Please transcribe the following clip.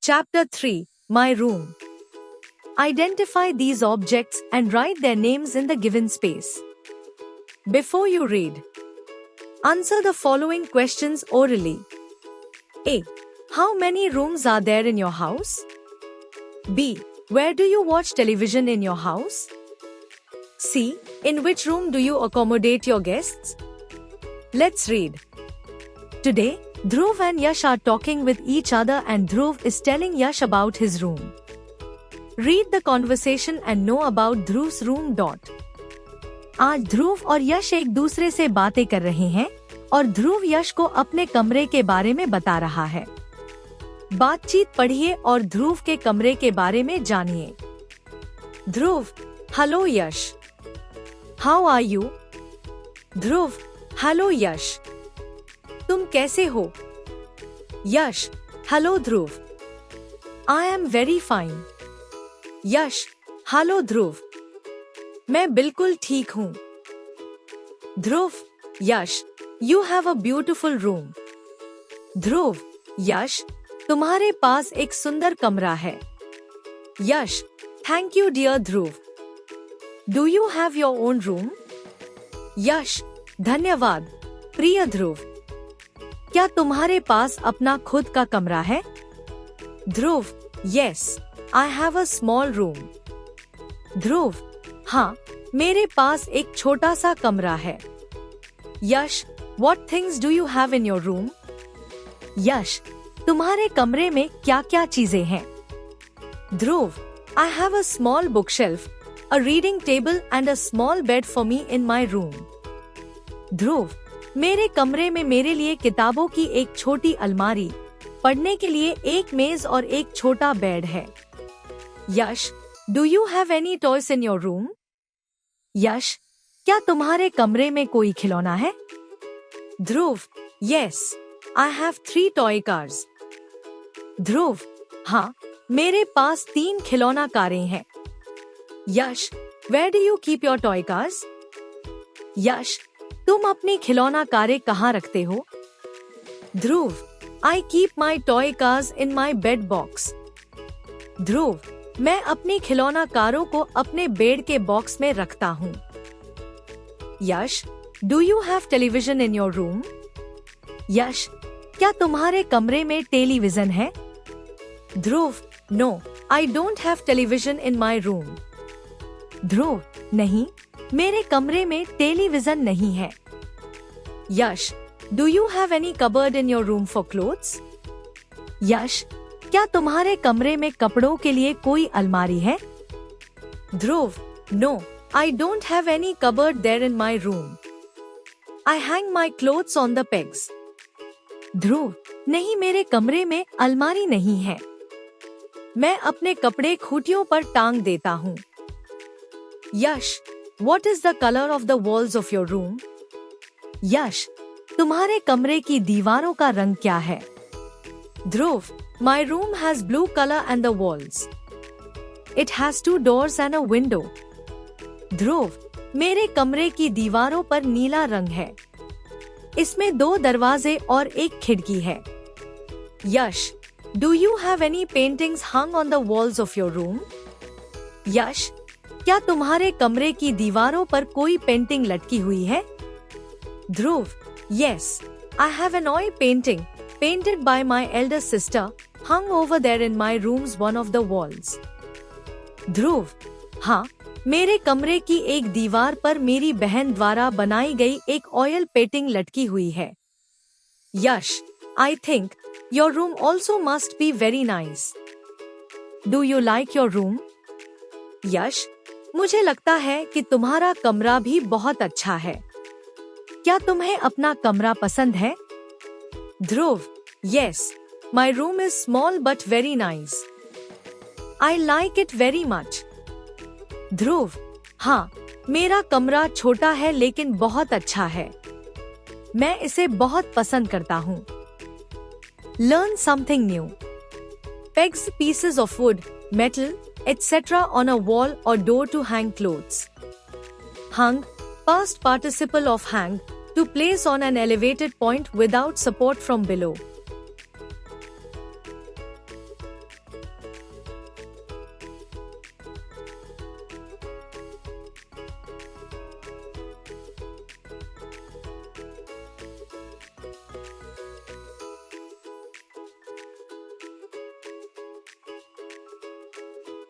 Chapter 3, My Room. Identify these objects and write their names in the given space. Before you read, answer the following questions orally. A. How many rooms are there in your house? B. Where do you watch television in your house? C. In which room do you accommodate your guests? Let's read. Today, Dhruv and Yash are talking with each other and Dhruv is telling Yash about his room. Read the conversation and know about Dhruv's room. आज ध्रुव और यश एक दूसरे से बातें कर रहे हैं और ध्रुव यश को अपने कमरे के बारे में बता रहा है। बातचीत पढ़िए और ध्रुव के कमरे के बारे में जानिए। Dhruv, hello Yash. How are you? Dhruv, hello Yash. तुम कैसे हो? Yash, hello Dhruv. I am very fine. Yash, hello Dhruv. मैं बिल्कुल ठीक हूँ। Dhruv, Yash, you have a beautiful room. Dhruv, Yash, तुम्हारे पास एक सुंदर कमरा है। Yash, thank you dear Dhruv. Do you have your own room? Yash, धन्यवाद प्रिय ध्रुव। क्या तुम्हारे पास अपना खुद का कमरा है? Dhruv, yes, I have a small room. Dhruv, हाँ, मेरे पास एक छोटा सा कमरा है। Yash, what things do you have in your room? Yash, तुम्हारे कमरे में क्या क्या चीजें हैं? Dhruv, I have a small book shelf, a reading table and a small bed for me in my room. Dhruv, मेरे कमरे में मेरे लिए किताबों की एक छोटी अलमारी, पढ़ने के लिए एक मेज और एक छोटा बेड है। Yash, do you have any toys in your room? Yash, क्या तुम्हारे कमरे में कोई खिलौना है? Dhruv, yes, I have 3 toy cars. Dhruv, हाँ, मेरे पास 3 खिलौना कारें हैं। Yash, where do you keep your toy cars? Yash, तुम अपनी खिलौना कारें कहाँ रखते हो? Dhruv, I keep my toy cars in my bed box. Dhruv, मैं अपनी खिलौना कारों को अपने बेड के बॉक्स में रखता हूँ। Yash, do you have television in your room? Yash, क्या तुम्हारे कमरे में टेलीविजन है? Dhruv, no, I don't have television in my room. Dhruv, नहीं, मेरे कमरे में टेलीविजन नहीं है। Yash, do you have any cupboard in your room for clothes? Yash, क्या तुम्हारे कमरे में कपड़ों के लिए कोई अलमारी है? Dhruv, no, I don't have any cupboard there in my room. I hang my clothes on the pegs. Dhruv, नहीं, मेरे कमरे में अलमारी नहीं है। मैं अपने कपड़े खूंटियों पर टांग देता हूँ। यश, What is the color of the walls of your room? यश, तुम्हारे कमरे की दीवारों का रंग क्या है? ध्रुव, my room has blue color and the walls. It has 2 doors and a window. ध्रुव, मेरे कमरे की दीवारों पर नीला रंग है। इसमें 2 दरवाजे और एक खिड़की है। यश, do you have any paintings hung on the walls of your room? यश, क्या तुम्हारे कमरे की दीवारों पर कोई पेंटिंग लटकी हुई है? ध्रुव, yes, I have an oil painting painted by my elder sister hung over there in my room's one of the walls. ध्रुव, हाँ, मेरे कमरे की एक दीवार पर मेरी बहन द्वारा बनाई गई एक ऑयल पेंटिंग लटकी हुई है। यश, I think your room also must be very nice. Do you like your room? यश, मुझे लगता है कि तुम्हारा कमरा भी बहुत अच्छा है। क्या तुम्हें अपना कमरा पसंद है? ध्रुव, yes, my room is small but very nice. I like it very much. ध्रुव, हाँ, मेरा कमरा छोटा है लेकिन बहुत अच्छा है। मैं इसे बहुत पसंद करता हूँ। Learn something new. Pegs pieces of wood, metal, etc. on a wall or door to hang clothes. Hung, past participle of hang, to place on an elevated point without support from below.